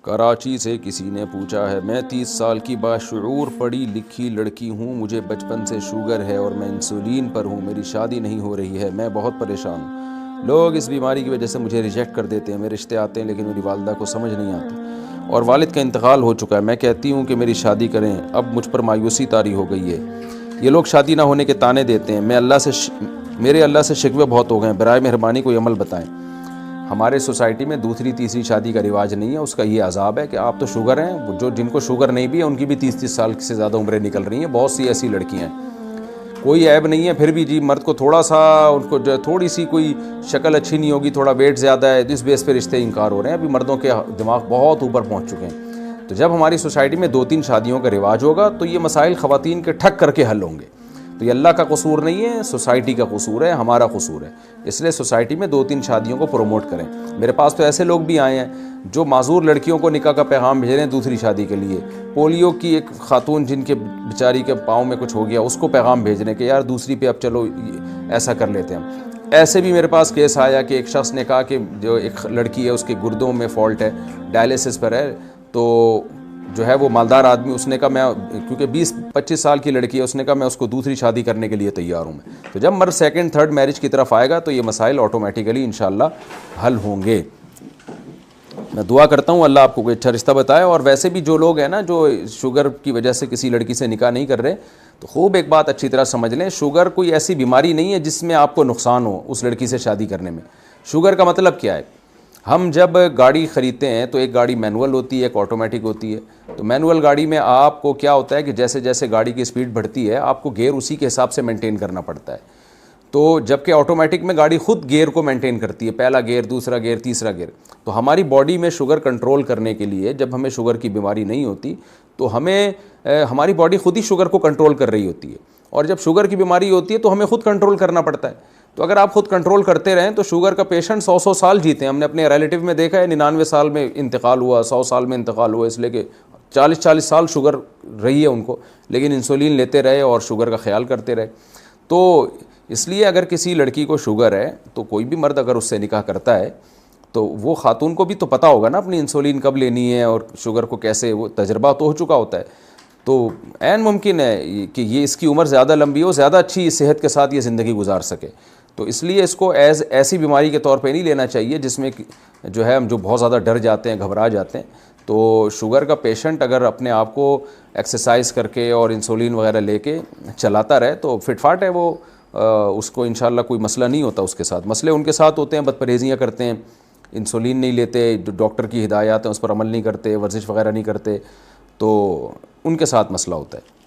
کراچی سے کسی نے پوچھا ہے، میں 30 سال کی باشعور پڑھی لکھی لڑکی ہوں، مجھے بچپن سے شوگر ہے اور میں انسولین پر ہوں، میری شادی نہیں ہو رہی ہے، میں بہت پریشان ہوں، لوگ اس بیماری کی وجہ سے مجھے ریجیکٹ کر دیتے ہیں، میرے رشتے آتے ہیں لیکن میری والدہ کو سمجھ نہیں آتی اور والد کا انتقال ہو چکا ہے، میں کہتی ہوں کہ میری شادی کریں، اب مجھ پر مایوسی طاری ہو گئی ہے، یہ لوگ شادی نہ ہونے کے طعنے دیتے ہیں، میرے اللہ سے شکوے بہت ہو گئے ہیں، برائے مہربانی کوئی عمل بتائیں۔ ہمارے سوسائٹی میں دوسری تیسری شادی کا رواج نہیں ہے، اس کا یہ عذاب ہے کہ آپ تو شوگر ہیں، جن کو شوگر نہیں بھی ہے ان کی بھی 30 سال سے زیادہ عمریں نکل رہی ہیں، بہت سی ایسی لڑکیاں ہیں، کوئی عیب نہیں ہے، پھر بھی جی مرد کو تھوڑا سا ان کو جو تھوڑی سی کوئی شکل اچھی نہیں ہوگی، تھوڑا ویٹ زیادہ ہے، اس بیس پہ رشتے انکار ہو رہے ہیں، ابھی مردوں کے دماغ بہت اوپر پہنچ چکے ہیں۔ تو جب ہماری سوسائٹی میں 2-3 شادیوں کا رواج ہوگا تو یہ مسائل خواتین کے ٹھک کر کے حل ہوں گے، تو یہ اللہ کا قصور نہیں ہے، سوسائٹی کا قصور ہے، ہمارا قصور ہے، اس لیے سوسائٹی میں 2-3 شادیوں کو پروموٹ کریں۔ میرے پاس تو ایسے لوگ بھی آئے ہیں جو معذور لڑکیوں کو نکاح کا پیغام بھیج رہے ہیں دوسری شادی کے لیے، پولیو کی ایک خاتون جن کے بیچاری کے پاؤں میں کچھ ہو گیا اس کو پیغام بھیج رہے ہیں کہ یار دوسری پہ اب چلو ایسا کر لیتے ہیں ہم۔ ایسے بھی میرے پاس کیس آیا کہ ایک شخص نے کہا کہ جو ایک لڑکی ہے اس کے گردوں میں فالٹ ہے، ڈائلیسس پر ہے، تو جو ہے وہ مالدار آدمی، اس نے کہا میں کیونکہ 20-25 سال کی لڑکی ہے، اس نے کہا میں اس کو دوسری شادی کرنے کے لیے تیار ہوں میں۔ تو جب مرد 2nd 3rd میرج کی طرف آئے گا تو یہ مسائل آٹومیٹیکلی انشاءاللہ حل ہوں گے۔ میں دعا کرتا ہوں اللہ آپ کو کوئی اچھا رشتہ بتائے، اور ویسے بھی جو لوگ ہیں نا جو شوگر کی وجہ سے کسی لڑکی سے نکاح نہیں کر رہے، تو خوب ایک بات اچھی طرح سمجھ لیں، شوگر کوئی ایسی بیماری نہیں ہے جس میں آپ کو نقصان ہو اس لڑکی سے شادی کرنے میں۔ شوگر کا مطلب کیا ہے؟ ہم جب گاڑی خریدتے ہیں تو ایک گاڑی مینول ہوتی ہے، ایک آٹومیٹک ہوتی ہے، تو مینول گاڑی میں آپ کو کیا ہوتا ہے کہ جیسے جیسے گاڑی کی سپیڈ بڑھتی ہے آپ کو گیئر اسی کے حساب سے مینٹین کرنا پڑتا ہے، تو جبکہ آٹومیٹک میں گاڑی خود گیئر کو مینٹین کرتی ہے، پہلا گیئر، دوسرا گیئر، تیسرا گیئر۔ تو ہماری باڈی میں شوگر کنٹرول کرنے کے لیے جب ہمیں شوگر کی بیماری نہیں ہوتی تو ہماری باڈی خود ہی شوگر کو کنٹرول کر رہی ہوتی ہے، اور جب شوگر کی بیماری ہوتی ہے تو ہمیں خود کنٹرول کرنا پڑتا ہے۔ تو اگر آپ خود کنٹرول کرتے رہیں تو شوگر کا پیشنٹ 100 سال جیتے ہیں، ہم نے اپنے ریلیٹیو میں دیکھا ہے 99 سال میں انتقال ہوا، 100 سال میں انتقال ہوا، اس لیے کہ 40 سال شوگر رہی ہے ان کو، لیکن انسولین لیتے رہے اور شوگر کا خیال کرتے رہے۔ تو اس لیے اگر کسی لڑکی کو شوگر ہے تو کوئی بھی مرد اگر اس سے نکاح کرتا ہے تو وہ خاتون کو بھی تو پتہ ہوگا نا اپنی انسولین کب لینی ہے اور شوگر کو کیسے، وہ تجربہ تو ہو چکا ہوتا ہے، تو عین ممکن ہے کہ یہ اس کی عمر زیادہ لمبی ہو، زیادہ اچھی صحت کے ساتھ یہ زندگی گزار سکے، تو اس لیے اس کو ایسی بیماری کے طور پہ نہیں لینا چاہیے جس میں جو ہے ہم جو بہت زیادہ ڈر جاتے ہیں، گھبرا جاتے ہیں۔ تو شوگر کا پیشنٹ اگر اپنے آپ کو ایکسرسائز کر کے اور انسولین وغیرہ لے کے چلاتا رہے تو فٹ فاٹ ہے وہ، اس کو انشاءاللہ کوئی مسئلہ نہیں ہوتا اس کے ساتھ۔ مسئلے ان کے ساتھ ہوتے ہیں بد پرہیزیاں کرتے ہیں، انسولین نہیں لیتے، جو ڈاکٹر کی ہدایات ہیں اس پر عمل نہیں کرتے، ورزش وغیرہ نہیں کرتے، تو ان کے ساتھ مسئلہ ہوتا ہے۔